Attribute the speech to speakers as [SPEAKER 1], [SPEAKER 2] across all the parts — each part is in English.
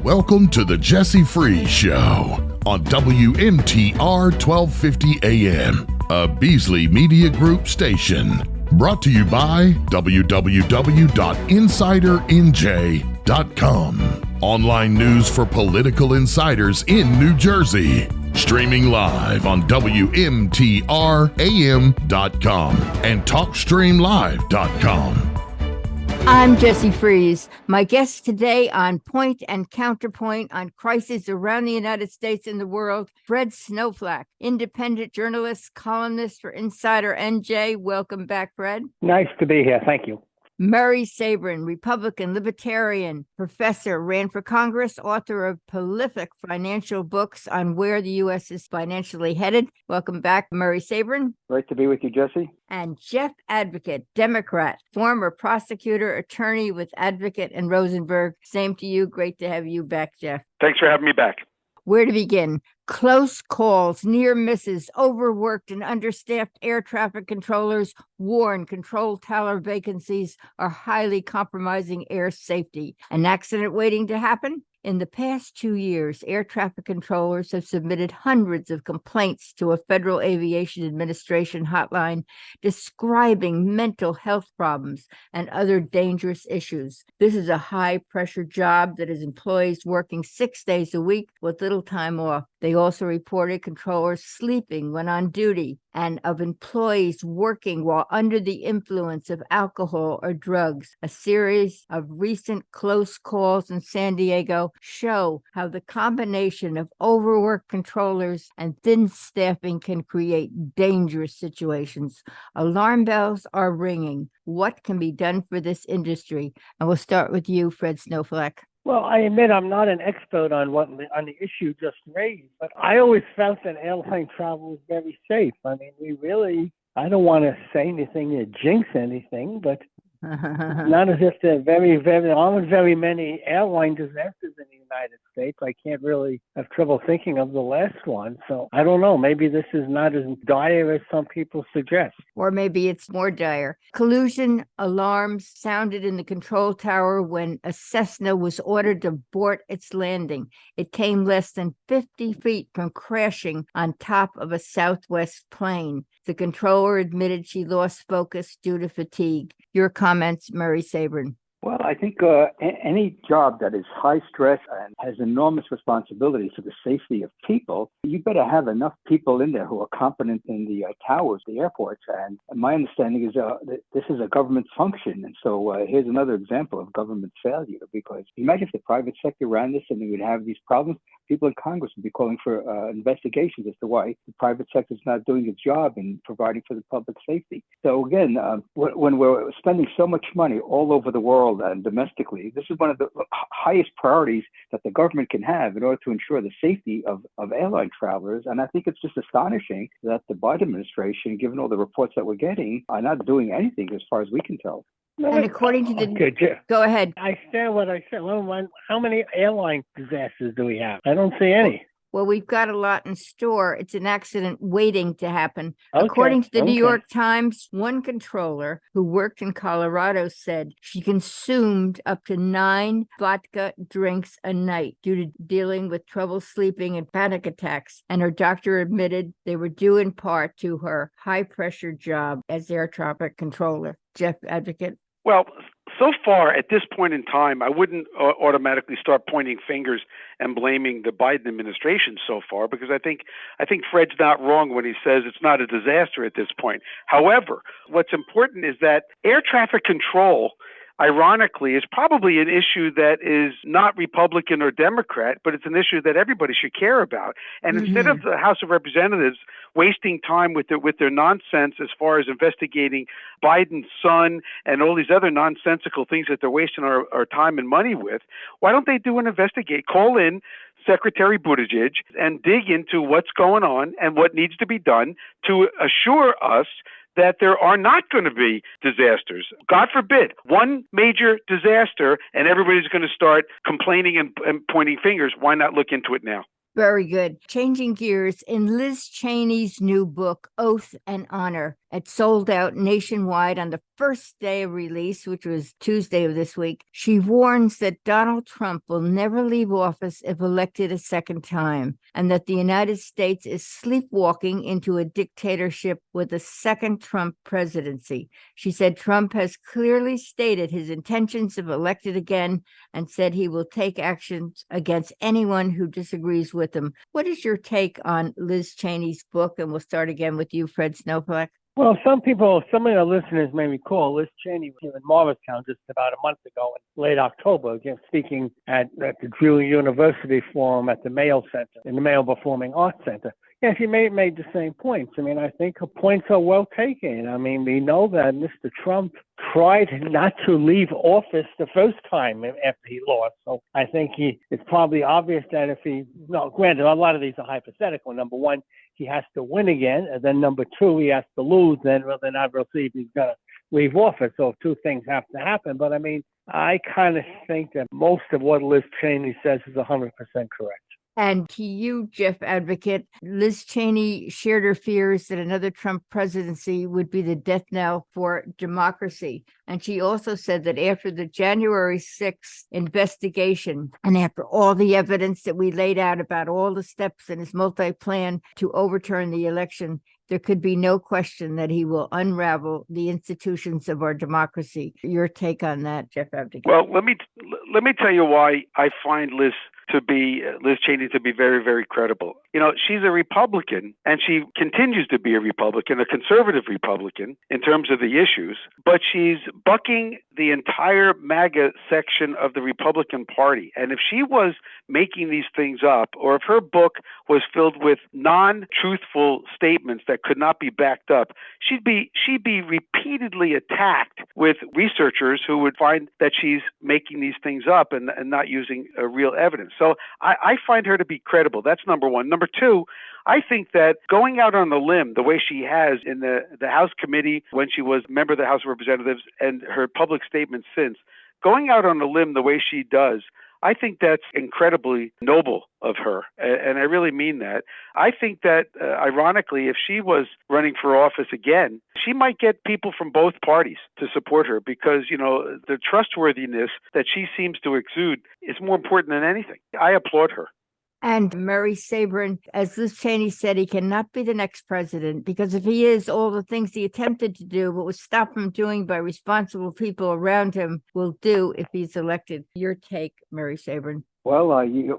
[SPEAKER 1] Welcome to the Jesse Freeze Show on WMTR 1250 AM, a Beasley Media Group station. Brought to you by www.InsiderNJ.com. Online news for political insiders in New Jersey. Streaming live on WMTRAM.com and TalkStreamLive.com.
[SPEAKER 2] I'm Jesse Freeze. My guest today on Point and Counterpoint on crises around the United States and the world, Fred Snowflack, independent journalist, columnist for InsiderNJ. Welcome back, Fred.
[SPEAKER 3] Nice to be here. Thank you.
[SPEAKER 2] Murray Sabrin, Republican, Libertarian, professor, ran for Congress, author of prolific financial books on where the U.S. is financially headed. Welcome back, Murray Sabrin.
[SPEAKER 3] Great to be with you, Jesse.
[SPEAKER 2] And Jeff Advocate, Democrat, former prosecutor, attorney with Advocate and Rosenberg. Same to you. Great to have you back, Jeff.
[SPEAKER 4] Thanks for having me back.
[SPEAKER 2] Where to begin? Close calls, near misses, overworked and understaffed air traffic controllers warn control tower vacancies are highly compromising air safety. An accident waiting to happen? In the past 2 years, air traffic controllers have submitted hundreds of complaints to a Federal Aviation Administration hotline describing mental health problems and other dangerous issues. This is a high-pressure job that has employees working 6 days a week with little time off. They also reported controllers sleeping when on duty and of employees working while under the influence of alcohol or drugs. A series of recent close calls in San Diego show how the combination of overworked controllers and thin staffing can create dangerous situations. Alarm bells are ringing. What can be done for this industry? And we'll start with you, Fred Snowflack.
[SPEAKER 3] Well, I admit I'm not an expert on the issue just raised, but I always felt that airline travel was very safe. I mean, I don't want to say anything to jinx anything, but not as if there aren't very many airline disasters in the United States. I can't really have trouble thinking of the last one. So I don't know. Maybe this is not as dire as some people suggest.
[SPEAKER 2] Or maybe it's more dire. Collision alarms sounded in the control tower when a Cessna was ordered to abort its landing. It came less than 50 feet from crashing on top of a Southwest plane. The controller admitted she lost focus due to fatigue. Your comments, Murray Sabrin.
[SPEAKER 5] Well, I think any job that is high stress and has enormous responsibility for the safety of people, you better have enough people in there who are competent in the towers, the airports. And my understanding is that this is a government function. And so here's another example of government failure, because imagine if the private sector ran this and we would have these problems. People in Congress would be calling for investigations as to why the private sector is not doing its job in providing for the public safety. So again, when we're spending so much money all over the world and domestically, this is one of the highest priorities that the government can have in order to ensure the safety of airline travelers. And I think it's just astonishing that the Biden administration, given all the reports that we're getting, are not doing anything as far as we can tell.
[SPEAKER 2] And according to the... Go ahead.
[SPEAKER 3] I stand what I said. Well, how many airline disasters do we have? I don't see any.
[SPEAKER 2] Well, we've got a lot in store. It's an accident waiting to happen. Okay. According to the New York Times, one controller who worked in Colorado said she consumed up to 9 vodka drinks a night due to dealing with trouble sleeping and panic attacks. And her doctor admitted they were due in part to her high-pressure job as air traffic controller. Jeff Advocate.
[SPEAKER 4] Well, so far at this point in time, I wouldn't automatically start pointing fingers and blaming the Biden administration so far, because I think Fred's not wrong when he says it's not a disaster at this point. However, what's important is that air traffic control, ironically, is probably an issue that is not Republican or Democrat, but it's an issue that everybody should care about. And instead of the House of Representatives wasting time with their nonsense as far as investigating Biden's son and all these other nonsensical things that they're wasting our time and money with, why don't they do an investigate? Call in Secretary Buttigieg and dig into what's going on and what needs to be done to assure us that there are not going to be disasters. God forbid, one major disaster and everybody's going to start complaining and pointing fingers. Why not look into it now?
[SPEAKER 2] Very good. Changing gears, in Liz Cheney's new book, Oath and Honor, It sold out nationwide on the first day of release, which was Tuesday of this week. She warns that Donald Trump will never leave office if elected a second time, and that the United States is sleepwalking into a dictatorship with a second Trump presidency. She said Trump has clearly stated his intentions if elected again, and said he will take actions against anyone who disagrees with him. What is your take on Liz Cheney's book? And we'll start again with you, Fred Snowflack.
[SPEAKER 3] Well, some of the listeners may recall Liz Cheney was here in Morristown just about a month ago in late October, again, speaking at the Drew University Forum at the Mayo Center, in the Mayo Performing Arts Center. Yeah, she made the same points. I mean, I think her points are well taken. I mean, we know that Mr. Trump tried not to leave office the first time after he lost. So I think it's probably obvious that granted, a lot of these are hypothetical. Number one, he has to win again. And then number two, he has to lose. Then I will see if he's going to leave office. So two things have to happen. But I mean, I kind of think that most of what Liz Cheney says is 100% correct.
[SPEAKER 2] And to you, Jeff Advocate, Liz Cheney shared her fears that another Trump presidency would be the death knell for democracy. And she also said that after the January 6th investigation, and after all the evidence that we laid out about all the steps in his multi-plan to overturn the election, there could be no question that he will unravel the institutions of our democracy. Your take on that, Jeff Advocate?
[SPEAKER 4] Well, let me tell you why I find Liz Cheney to be very, very credible. You know, she's a Republican, and she continues to be a Republican, a conservative Republican in terms of the issues, but she's bucking the entire MAGA section of the Republican Party. And if she was making these things up, or if her book was filled with non-truthful statements that could not be backed up, she'd be repeatedly attacked with researchers who would find that she's making these things up and not using real evidence. So I find her to be credible. That's number one. Number two, I think that going out on the limb the way she has in the House committee when she was a member of the House of Representatives and her public statements since, going out on the limb the way she does, I think that's incredibly noble of her. And I really mean that. I think that, ironically, if she was running for office again, she might get people from both parties to support her because, you know, the trustworthiness that she seems to exude is more important than anything. I applaud her.
[SPEAKER 2] And Mary Sabrin, as Liz Cheney said, he cannot be the next president because if he is, all the things he attempted to do, but was stopped from doing by responsible people around him, will do if he's elected. Your take, Mary Sabrin?
[SPEAKER 5] Well,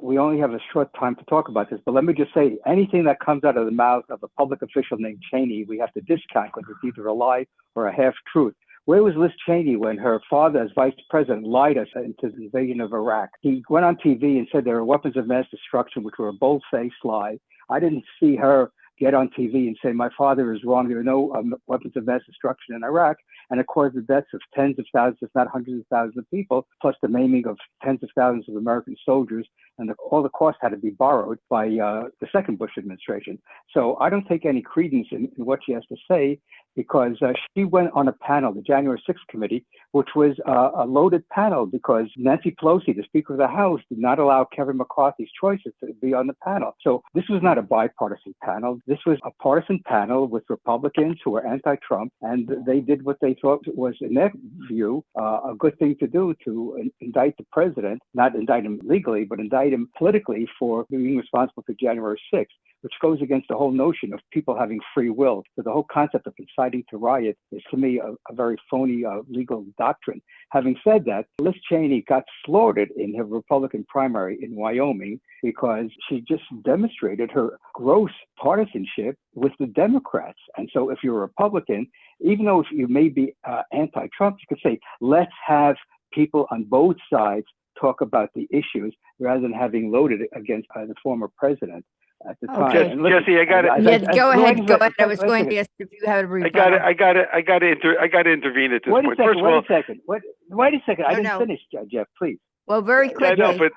[SPEAKER 5] we only have a short time to talk about this, but let me just say, anything that comes out of the mouth of a public official named Cheney, we have to discount because it's either a lie or a half-truth. Where was Liz Cheney when her father, as vice president, lied us into the invasion of Iraq? He went on TV and said there were weapons of mass destruction, which were a bold-faced lie. I didn't see her get on TV and say, my father is wrong. There are no weapons of mass destruction in Iraq. And it caused the deaths of tens of thousands, if not hundreds of thousands of people, plus the maiming of tens of thousands of American soldiers. And all the costs had to be borrowed by the second Bush administration. So I don't take any credence in what she has to say because she went on a panel, the January 6th committee, which was a loaded panel because Nancy Pelosi, the Speaker of the House, did not allow Kevin McCarthy's choices to be on the panel. So this was not a bipartisan panel. This was a partisan panel with Republicans who were anti-Trump, and they did what they thought was, in their view, a good thing to do to indict the president, not indict him legally, but indict him politically for being responsible for January 6th, which goes against the whole notion of people having free will. So the whole concept of inciting to riot is, to me, a very phony legal doctrine. Having said that, Liz Cheney got slaughtered in her Republican primary in Wyoming because she just demonstrated her gross partisanship with the Democrats. And so if you're a Republican, even though if you may be anti-Trump, you could say, let's have people on both sides talk about the issues rather than having loaded it against the former president at the time.
[SPEAKER 2] Okay.
[SPEAKER 4] Jesse, I got it.
[SPEAKER 2] Go ahead. I was going to ask if you had a rebuttal.
[SPEAKER 4] I got to intervene at this point.
[SPEAKER 5] Wait a second. I didn't finish, Jeff, please.
[SPEAKER 2] Well, very quickly.
[SPEAKER 4] I know, but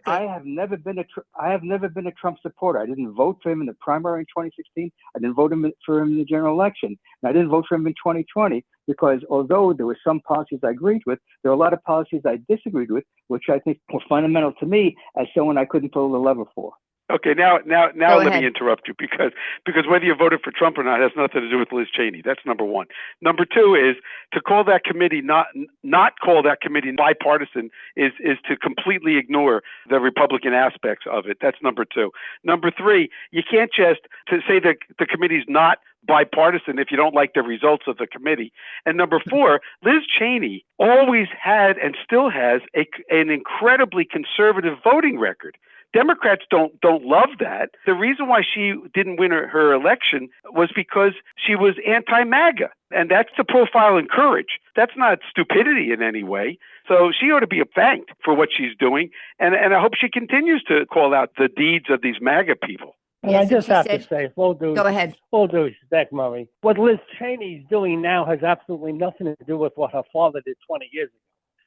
[SPEAKER 5] I have never been a Trump supporter. I didn't vote for him in the primary in 2016. I didn't vote for him in the general election. And I didn't vote for him in 2020 because although there were some policies I agreed with, there were a lot of policies I disagreed with, which I think were fundamental to me as someone I couldn't pull the lever for.
[SPEAKER 4] Okay, now
[SPEAKER 2] Go
[SPEAKER 4] let
[SPEAKER 2] ahead.
[SPEAKER 4] me interrupt you because whether you voted for Trump or not has nothing to do with Liz Cheney. That's number one. Number two is to call that committee not call that committee bipartisan is to completely ignore the Republican aspects of it. That's number two. Number three, you can't just to say that the committee's not bipartisan if you don't like the results of the committee. And number four, Liz Cheney always had and still has an incredibly conservative voting record. Democrats don't love that. The reason why she didn't win her election was because she was anti-MAGA. And that's the profile and courage. That's not stupidity in any way. So she ought to be thanked for what she's doing. And I hope she continues to call out the deeds of these MAGA people.
[SPEAKER 3] And
[SPEAKER 2] Yes,
[SPEAKER 3] I
[SPEAKER 2] and
[SPEAKER 3] just
[SPEAKER 2] she
[SPEAKER 3] have
[SPEAKER 2] said-
[SPEAKER 3] to say, full due
[SPEAKER 2] Go ahead.
[SPEAKER 3] respect, Murray. What Liz Cheney's doing now has absolutely nothing to do with what her father did 20 years ago.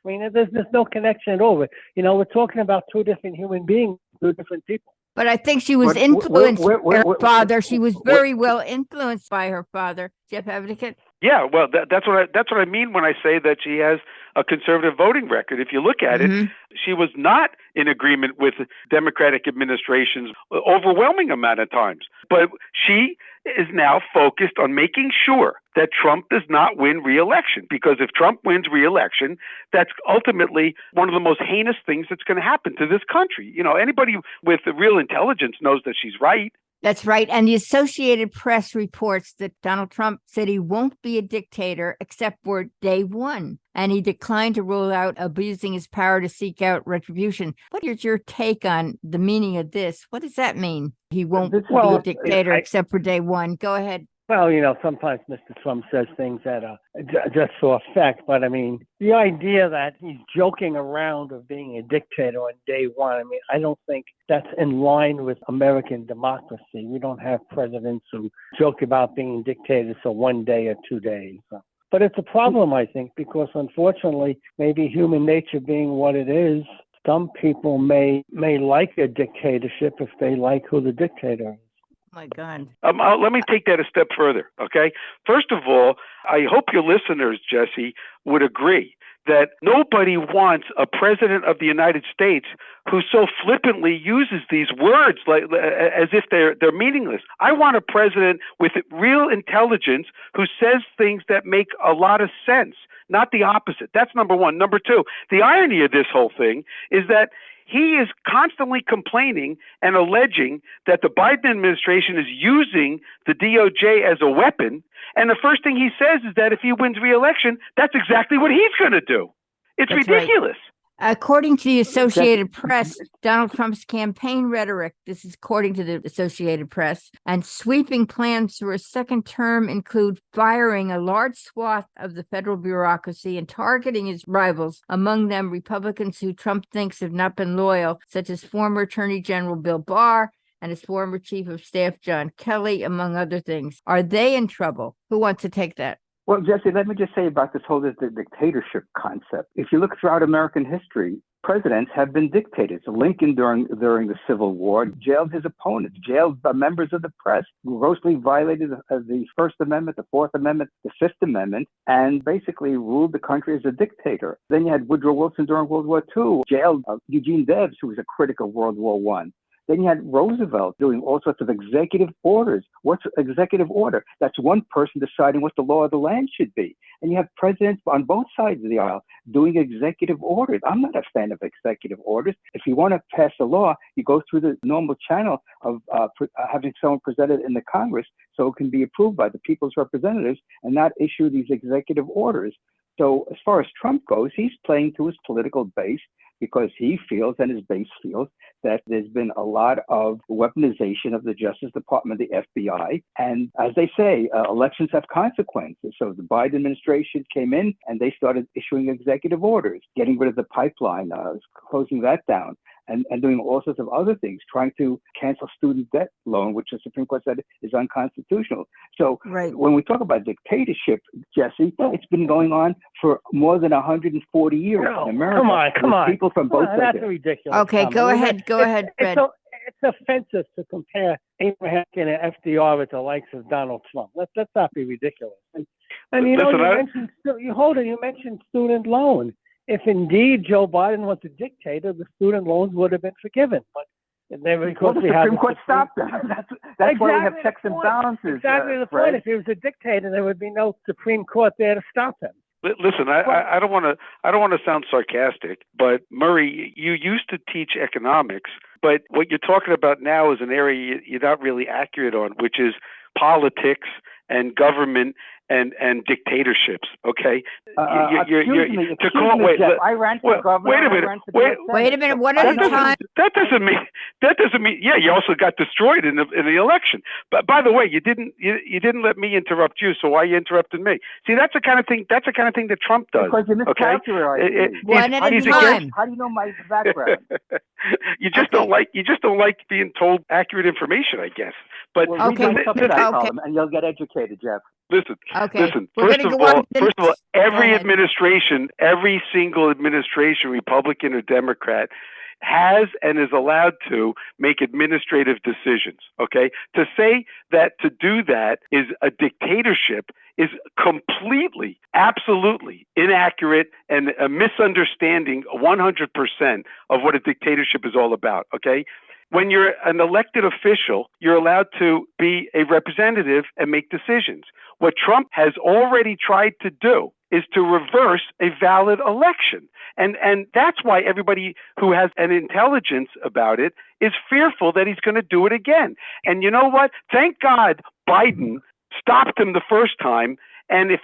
[SPEAKER 3] I mean, there's no connection at all. You know, we're talking about two different human beings, two different people.
[SPEAKER 2] But I think she was
[SPEAKER 5] But
[SPEAKER 2] influenced by her
[SPEAKER 5] where-
[SPEAKER 2] father. She was very well influenced by her father. Jeff Advocate?
[SPEAKER 4] Yeah, well, that's what I mean when I say that she has a conservative voting record. If you look at it, she was not in agreement with Democratic administrations overwhelming amount of times. But she is now focused on making sure that Trump does not win re-election, because if Trump wins re-election, that's ultimately one of the most heinous things that's going to happen to this country. You know, anybody with real intelligence knows that she's right.
[SPEAKER 2] That's right. And the Associated Press reports that Donald Trump said he won't be a dictator except for day one. And he declined to rule out abusing his power to seek out retribution. What is your take on the meaning of this? What does that mean? He won't be a dictator except for day one. Go ahead.
[SPEAKER 3] Well, you know, sometimes Mr. Trump says things that are just for effect. But I mean, the idea that he's joking around of being a dictator on day one, I mean, I don't think that's in line with American democracy. We don't have presidents who joke about being dictators for 1 day or 2 days. But it's a problem, I think, because unfortunately, maybe human nature being what it is, some people may like a dictatorship if they like who the dictator is.
[SPEAKER 2] My God.
[SPEAKER 4] Let me take that a step further, okay? First of all, I hope your listeners, Jesse, would agree that nobody wants a president of the United States who so flippantly uses these words like as if they're meaningless. I want a president with real intelligence who says things that make a lot of sense, not the opposite. That's number one. Number two, the irony of this whole thing is that he is constantly complaining and alleging that the Biden administration is using the DOJ as a weapon. And the first thing he says is that if he wins re-election, that's exactly what he's going to do. It's
[SPEAKER 2] That's
[SPEAKER 4] ridiculous.
[SPEAKER 2] Right. According to the Associated Press, Donald Trump's campaign rhetoric, this is according to the Associated Press, and sweeping plans for a second term include firing a large swath of the federal bureaucracy and targeting his rivals, among them Republicans who Trump thinks have not been loyal, such as former Attorney General Bill Barr and his former Chief of Staff John Kelly, among other things. Are they in trouble? Who wants to take that?
[SPEAKER 5] Well, Jesse, let me just say about this whole dictatorship concept. If you look throughout American history, presidents have been dictators. Lincoln during the Civil War jailed his opponents, jailed members of the press, grossly violated the First Amendment, the Fourth Amendment, the Fifth Amendment, and basically ruled the country as a dictator. Then you had Woodrow Wilson during World War II, jailed Eugene Debs, who was a critic of World War I. Then you had Roosevelt doing all sorts of executive orders. What's executive order? That's one person deciding what the law of the land should be. And you have presidents on both sides of the aisle doing executive orders. I'm not a fan of executive orders. If you want to pass a law, you go through the normal channel of having someone presented in the Congress so it can be approved by the people's representatives and not issue these executive orders. So as far as Trump goes, he's playing to his political base because he feels and his base feels that there's been a lot of weaponization of the Justice Department, the FBI. And as they say, elections have consequences. So the Biden administration came in and they started issuing executive orders, getting rid of the pipeline, closing that down. And doing all sorts of other things, trying to cancel student debt loan, which the Supreme Court said is unconstitutional. So when we talk about dictatorship, Jesse, it's been going on for more than 140 years in America.
[SPEAKER 3] Come on.
[SPEAKER 5] People from both sides.
[SPEAKER 3] That's a ridiculous
[SPEAKER 2] Okay,
[SPEAKER 3] comment.
[SPEAKER 2] go ahead, Fred.
[SPEAKER 3] It's offensive to compare Abraham Lincoln and FDR with the likes of Donald Trump. Let's not be ridiculous. And you mentioned student loan. If indeed Joe Biden was a dictator, the student loans would have been forgiven. But
[SPEAKER 5] Well, the Supreme Court stopped them. That's why we have checks and balances.
[SPEAKER 3] Exactly the
[SPEAKER 5] Fred.
[SPEAKER 3] point. If he was a dictator, there would be no Supreme Court there to stop him.
[SPEAKER 4] Listen, I don't want to sound sarcastic, but Murray, you used to teach economics, but what you're talking about now is an area you're not really accurate on, which is politics and government and dictatorships. Okay,
[SPEAKER 5] Excuse me, Jeff. I ran for governor.
[SPEAKER 2] Wait a minute. What at a time?
[SPEAKER 4] That doesn't mean. Yeah, you also got destroyed in the election. But by the way, you didn't let me interrupt you. So why are you interrupting me? See, that's the kind of thing. That's the kind of thing that Trump does.
[SPEAKER 5] Because you mischaracterized me.
[SPEAKER 2] One at a time.
[SPEAKER 5] How do you know my background?
[SPEAKER 4] You just don't like being told accurate information, I guess. But
[SPEAKER 5] read my Substack column and you'll get educated, Jeff.
[SPEAKER 4] Listen.
[SPEAKER 2] First of all,
[SPEAKER 4] every single administration, Republican or Democrat, has and is allowed to make administrative decisions. Okay, to say that to do that is a dictatorship is completely, absolutely inaccurate and a misunderstanding 100% of what a dictatorship is all about. Okay. When you're an elected official, you're allowed to be a representative and make decisions. What Trump has already tried to do is to reverse a valid election. And that's why everybody who has an intelligence about it is fearful that he's going to do it again. And you know what? Thank God Biden stopped him the first time. And if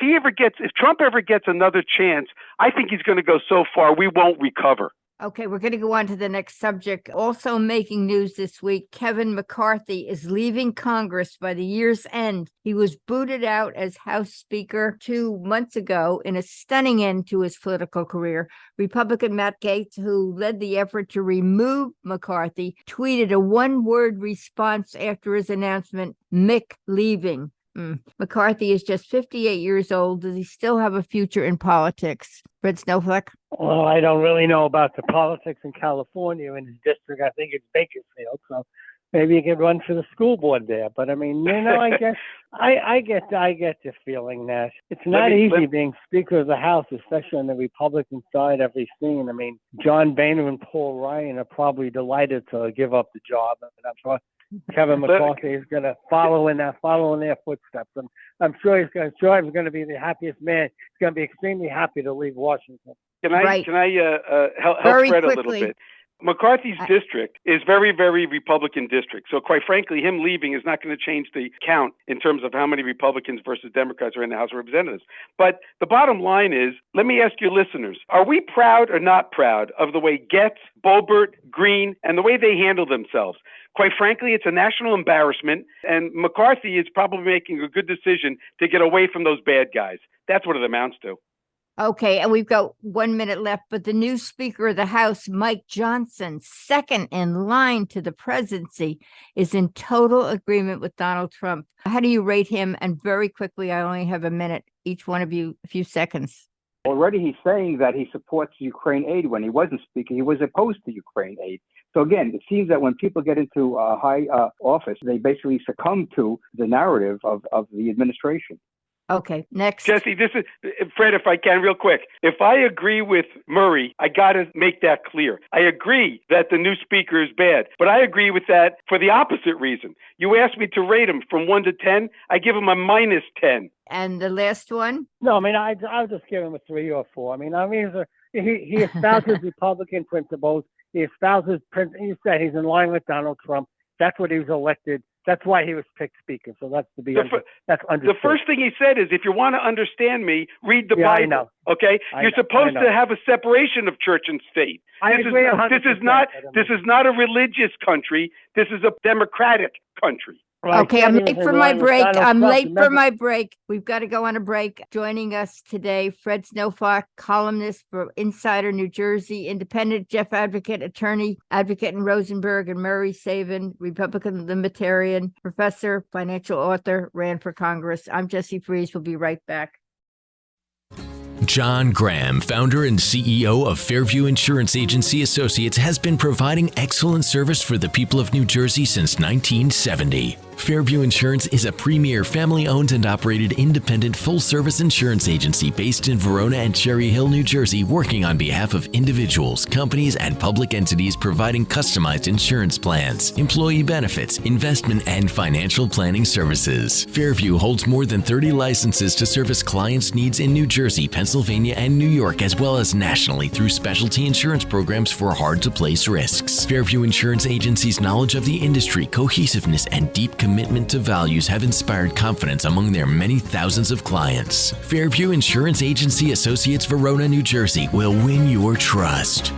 [SPEAKER 4] Trump ever gets another chance, I think he's going to go so far we won't recover.
[SPEAKER 2] Okay, we're going to go on to the next subject. Also making news this week, Kevin McCarthy is leaving Congress by the year's end. He was booted out as House Speaker 2 months ago in a stunning end to his political career. Republican Matt Gaetz, who led the effort to remove McCarthy, tweeted a one-word response after his announcement, "Mick leaving." McCarthy is just 58 years old. Does he still have a future in politics? Fred Snowflack?
[SPEAKER 3] Well, I don't really know about the politics in California. In his district, I think it's Bakersfield, so maybe he could run for the school board there. But I mean, I guess I get the feeling that it's not easy being Speaker of the House, especially on the Republican side of the scene. I mean, John Boehner and Paul Ryan are probably delighted to give up the job, and I'm sure Kevin McCarthy is going to follow in their footsteps. And I'm sure he's going to be the happiest man. He's going to be extremely happy to leave Washington.
[SPEAKER 4] Can I help Fred a little bit? McCarthy's district is very, very Republican district. So quite frankly, him leaving is not going to change the count in terms of how many Republicans versus Democrats are in the House of Representatives. But the bottom line is, let me ask your listeners, are we proud or not proud of the way Getz, Boebert, Green, and the way they handle themselves? Quite frankly, it's a national embarrassment, and McCarthy is probably making a good decision to get away from those bad guys. That's what it amounts to.
[SPEAKER 2] Okay, and we've got 1 minute left, but the new Speaker of the House, Mike Johnson, second in line to the presidency, is in total agreement with Donald Trump. How do you rate him? And very quickly, I only have a minute, each one of you, a few seconds.
[SPEAKER 5] Already he's saying that he supports Ukraine aid. When he wasn't speaking, he was opposed to Ukraine aid. So again, it seems that when people get into high office, they basically succumb to the narrative of the administration.
[SPEAKER 2] Okay, next.
[SPEAKER 4] Jesse, this is Fred, if I can, real quick. If I agree with Murray, I got to make that clear. I agree that the new speaker is bad, but I agree with that for the opposite reason. You asked me to rate him from 1 to 10. I give him a -10.
[SPEAKER 2] And the last one?
[SPEAKER 3] No, I mean, I'll just give him a 3 or 4. I mean, he espouses Republican principles. He espouses, he said he's in line with Donald Trump. That's what he was elected. That's why he was picked Speaker. So that's that's understood.
[SPEAKER 4] The first thing he said is, if you want to understand me, read the Bible. I know. Okay, you're supposed to have a separation of church and state. This is not a religious country. This is a democratic country.
[SPEAKER 3] Right.
[SPEAKER 2] Okay, I'm late for my break. We've got to go on a break. Joining us today, Fred Snowflack, columnist for Insider New Jersey, independent Jeff Advocate, attorney, advocate in Rosenberg, and Murray Sabin, Republican Libertarian, professor, financial author, ran for Congress. I'm Jesse Fries. We'll be right back.
[SPEAKER 6] John Graham, founder and CEO of Fairview Insurance Agency Associates, has been providing excellent service for the people of New Jersey since 1970. Fairview Insurance is a premier family-owned and operated independent full-service insurance agency based in Verona and Cherry Hill, New Jersey, working on behalf of individuals, companies, and public entities providing customized insurance plans, employee benefits, investment, and financial planning services. Fairview holds more than 30 licenses to service clients' needs in New Jersey, Pennsylvania, and New York, as well as nationally through specialty insurance programs for hard-to-place risks. Fairview Insurance Agency's knowledge of the industry, cohesiveness, and deep commitment to values have inspired confidence among their many thousands of clients. Fairview Insurance Agency Associates, Verona, New Jersey will win your trust.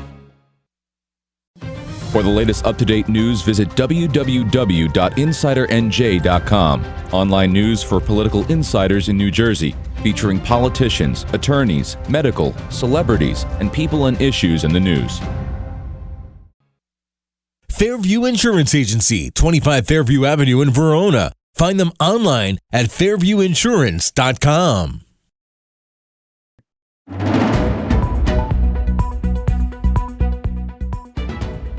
[SPEAKER 7] For the latest up-to-date news, visit www.InsiderNJ.com. Online news for political insiders in New Jersey, featuring politicians, attorneys, medical, celebrities, and people and issues in the news.
[SPEAKER 8] Fairview Insurance Agency, 25 Fairview Avenue in Verona. Find them online at fairviewinsurance.com.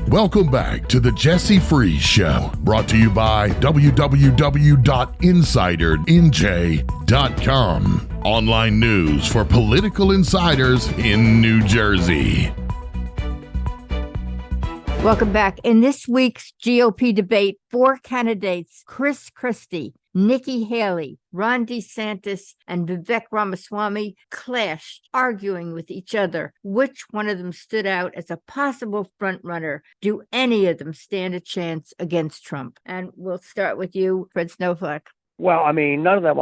[SPEAKER 1] Welcome back to the Jesse Freeze Show, brought to you by www.InsiderNJ.com. Online news for political insiders in New Jersey.
[SPEAKER 2] Welcome back. In this week's GOP debate, 4 candidates, Chris Christie, Nikki Haley, Ron DeSantis, and Vivek Ramaswamy, clashed, arguing with each other. Which one of them stood out as a possible frontrunner? Do any of them stand a chance against Trump? And we'll start with you, Fred Snowflack.
[SPEAKER 3] Well, I mean, none of them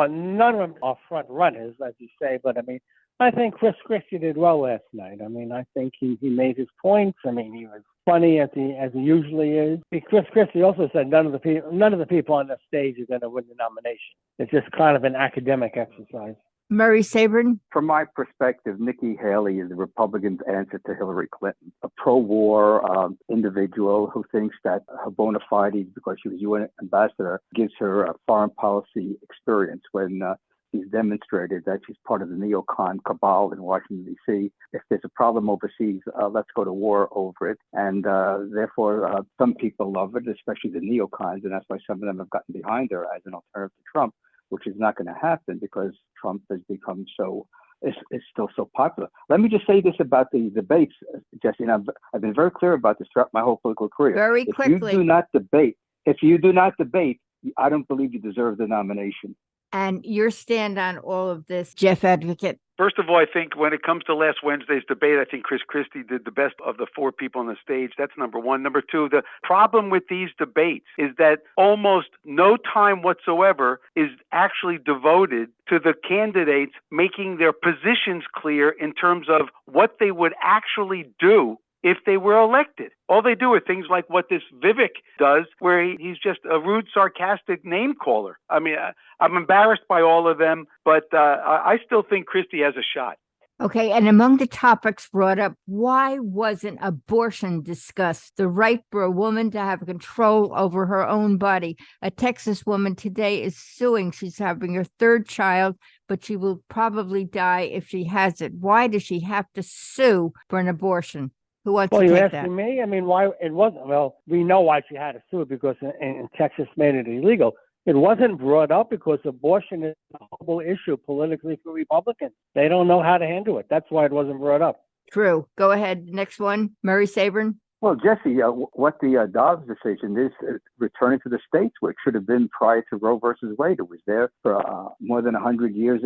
[SPEAKER 3] are front runners, as you say, but I mean, I think Chris Christie did well last night. I mean, I think he made his points. I mean, he was funny as he usually is. Chris Christie also said none of the people on the stage are going to win the nomination. It's just kind of an academic exercise.
[SPEAKER 2] Murray Sabrin.
[SPEAKER 5] From my perspective, Nikki Haley is the Republicans' answer to Hillary Clinton, a pro-war individual who thinks that her bona fides, because she was UN ambassador, gives her a foreign policy experience when she's demonstrated that she's part of the neocon cabal in Washington, D.C. If there's a problem overseas, let's go to war over it. And therefore, some people love it, especially the neocons, and that's why some of them have gotten behind her as an alternative to Trump, which is not going to happen because Trump has become is still so popular. Let me just say this about the debates, Jesse, and I've been very clear about this throughout my whole political career.
[SPEAKER 2] Very quickly.
[SPEAKER 5] If you do not debate, I don't believe you deserve the nomination.
[SPEAKER 2] And your stand on all of this, Jeff Advocate.
[SPEAKER 4] First of all, I think when it comes to last Wednesday's debate, I think Chris Christie did the best of the 4 people on the stage. That's number one. Number two, the problem with these debates is that almost no time whatsoever is actually devoted to the candidates making their positions clear in terms of what they would actually do if they were elected. All they do are things like what this Vivek does, where he's just a rude, sarcastic name caller. I mean, I'm embarrassed by all of them, but I still think Christie has a shot.
[SPEAKER 2] Okay, and among the topics brought up, why wasn't abortion discussed? The right for a woman to have control over her own body. A Texas woman today is suing. She's having her 3rd child, but she will probably die if she has it. Why does she have to sue for an abortion? Who wants to take that?
[SPEAKER 3] Well, you're asking me? I mean, why it wasn't? Well, we know why she had to sue it because in Texas made it illegal. It wasn't brought up because abortion is a horrible issue politically for Republicans. They don't know how to handle it. That's why it wasn't brought up.
[SPEAKER 2] True. Go ahead. Next one, Murray Sabrin.
[SPEAKER 5] Well, Jesse, what the Dobbs decision is returning to the states where it should have been prior to Roe versus Wade. It was there for more than 100 years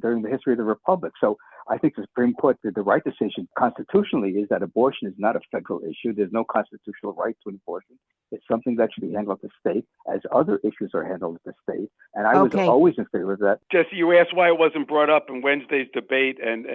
[SPEAKER 5] during the history of the Republic. So I think the Supreme Court did the right decision constitutionally is that abortion is not a federal issue. There's no constitutional right to an abortion. It's something that should be handled at the state as other issues are handled at the state. And I was always in favor of that.
[SPEAKER 4] Jesse, you asked why it wasn't brought up in Wednesday's debate, and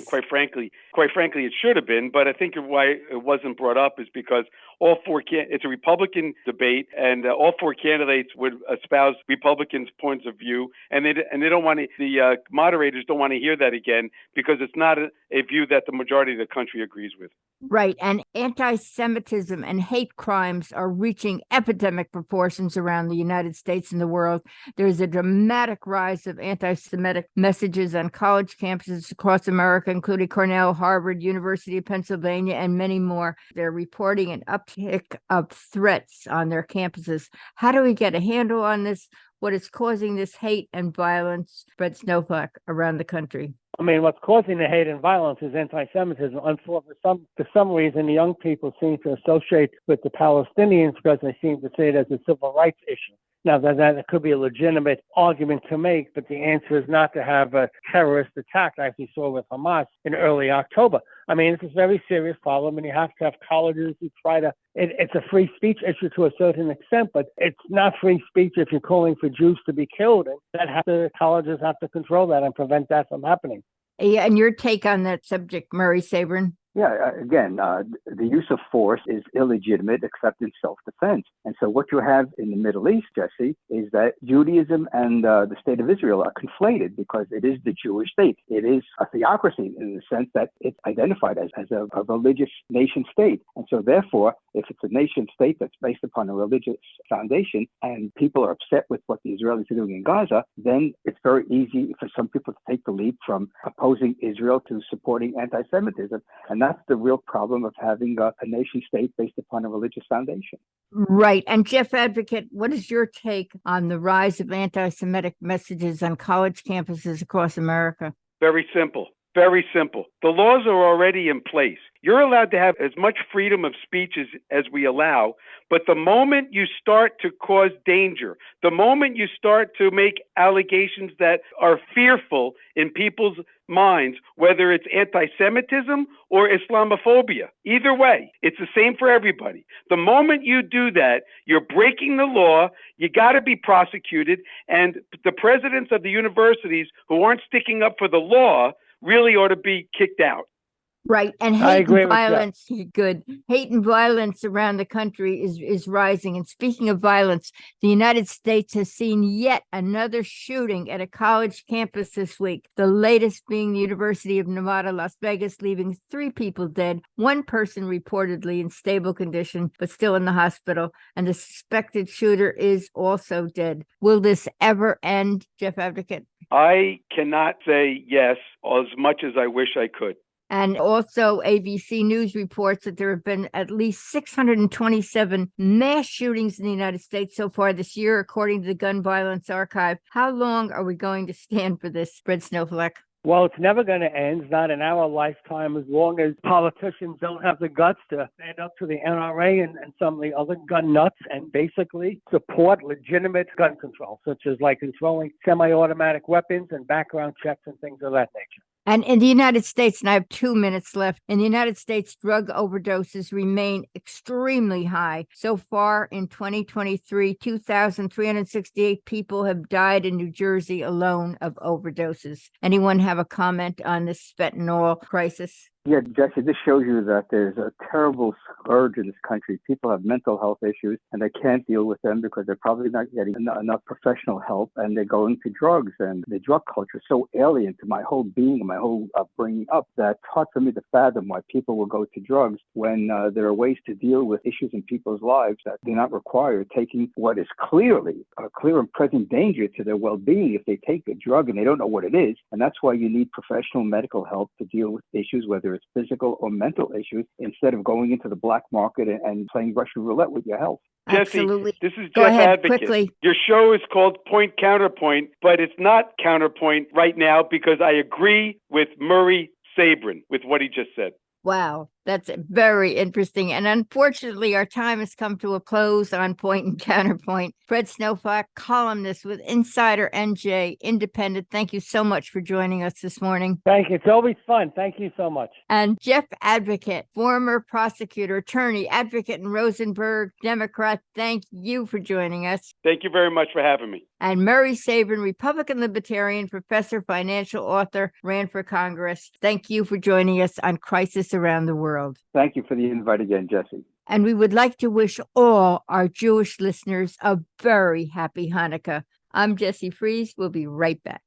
[SPEAKER 4] quite frankly, it should have been. But I think why it wasn't brought up is because it's a Republican debate, and all 4 candidates would espouse Republicans' points of view, and they don't want to. The moderators don't want to hear that again because it's not a view that the majority of the country agrees with.
[SPEAKER 2] Right, and anti-Semitism and hate crimes are real. reaching epidemic proportions around the United States and the world. There's a dramatic rise of anti-Semitic messages on college campuses across America, including Cornell, Harvard, University of Pennsylvania, and many more. They're reporting an uptick of threats on their campuses. How do we get a handle on this? What is causing this hate and violence, Fred Snowflack, around the country?
[SPEAKER 3] I mean, what's causing the hate and violence is anti-Semitism. Unfortunately, for some reason, the young people seem to associate with the Palestinians because they seem to see it as a civil rights issue. Now, that could be a legitimate argument to make, but the answer is not to have a terrorist attack like we saw with Hamas in early October. I mean, it's a very serious problem, and you have to have colleges who try to. It's a free speech issue to a certain extent, but it's not free speech if you're calling for Jews to be killed. And colleges have to control that and prevent that from happening.
[SPEAKER 2] Yeah, and your take on that subject, Murray Sabrin?
[SPEAKER 5] Yeah, again, the use of force is illegitimate except in self-defense. And so what you have in the Middle East, Jesse, is that Judaism and the state of Israel are conflated because it is the Jewish state. It is a theocracy in the sense that it's identified as a religious nation state. And so therefore, if it's a nation state that's based upon a religious foundation and people are upset with what the Israelis are doing in Gaza, then it's very easy for some people to take the leap from opposing Israel to supporting anti-Semitism. And that's the real problem of having a nation state based upon a religious foundation.
[SPEAKER 2] Right. And Jeff Advocate, what is your take on the rise of anti-Semitic messages on college campuses across America?
[SPEAKER 4] Very simple. Very simple. The laws are already in place. You're allowed to have as much freedom of speech as we allow, but the moment you start to cause danger, the moment you start to make allegations that are fearful in people's minds, whether it's anti-Semitism or Islamophobia, either way, it's the same for everybody. The moment you do that, you're breaking the law, you got to be prosecuted, and the presidents of the universities who aren't sticking up for the law really ought to be kicked out.
[SPEAKER 2] Right. And hate and violence, good. Hate and violence around the country is rising. And speaking of violence, the United States has seen yet another shooting at a college campus this week. The latest being the University of Nevada, Las Vegas, leaving 3 people dead, 1 person reportedly in stable condition, but still in the hospital. And the suspected shooter is also dead. Will this ever end, Jeff Advocate?
[SPEAKER 4] I cannot say yes as much as I wish I could.
[SPEAKER 2] And also ABC News reports that there have been at least 627 mass shootings in the United States so far this year, according to the Gun Violence Archive. How long are we going to stand for this, Fred Snowflack?
[SPEAKER 3] Well, it's never going to end, not in our lifetime, as long as politicians don't have the guts to stand up to the NRA and some of the other gun nuts and basically support legitimate gun control, such as like controlling semi-automatic weapons and background checks and things of that nature.
[SPEAKER 2] And in the United States, and I have 2 minutes left, in the United States, drug overdoses remain extremely high. So far in 2023, 2,368 people have died in New Jersey alone of overdoses. Anyone have a comment on this fentanyl crisis?
[SPEAKER 5] Yeah, Jesse, this shows you that there's a terrible scourge in this country. People have mental health issues and they can't deal with them because they're probably not getting enough professional help, and they're going to drugs. And the drug culture is so alien to my whole being and my whole bringing up that it's hard for me to fathom why people will go to drugs when there are ways to deal with issues in people's lives that do not require taking what is clearly a clear and present danger to their well-being if they take a drug and they don't know what it is. And that's why you need professional medical help to deal with issues, whether it's physical or mental issues, instead of going into the black market and playing Russian roulette with your health.
[SPEAKER 2] Absolutely.
[SPEAKER 4] Jesse, this is
[SPEAKER 2] Go
[SPEAKER 4] Jeff
[SPEAKER 2] ahead,
[SPEAKER 4] Advocate.
[SPEAKER 2] quickly.
[SPEAKER 4] Your show is called Point Counterpoint, but it's not counterpoint right now because I agree with Murray Sabrin with what he just said.
[SPEAKER 2] Wow, that's very interesting. And unfortunately, our time has come to a close on Point and Counterpoint. Fred Snowflack, columnist with InsiderNJ, Independent. Thank you so much for joining us this morning.
[SPEAKER 3] Thank you. It's always fun. Thank you so much.
[SPEAKER 2] And Jeff Advocate, former prosecutor, attorney, advocate in Rosenberg, Democrat. Thank you for joining us.
[SPEAKER 4] Thank you very much for having me.
[SPEAKER 2] And Murray Sabrin, Republican Libertarian, professor, financial author, ran for Congress. Thank you for joining us on Crisis Around the World.
[SPEAKER 5] Thank you for the invite again, Jesse.
[SPEAKER 2] And we would like to wish all our Jewish listeners a very happy Hanukkah. I'm Jessie Fries. We'll be right back.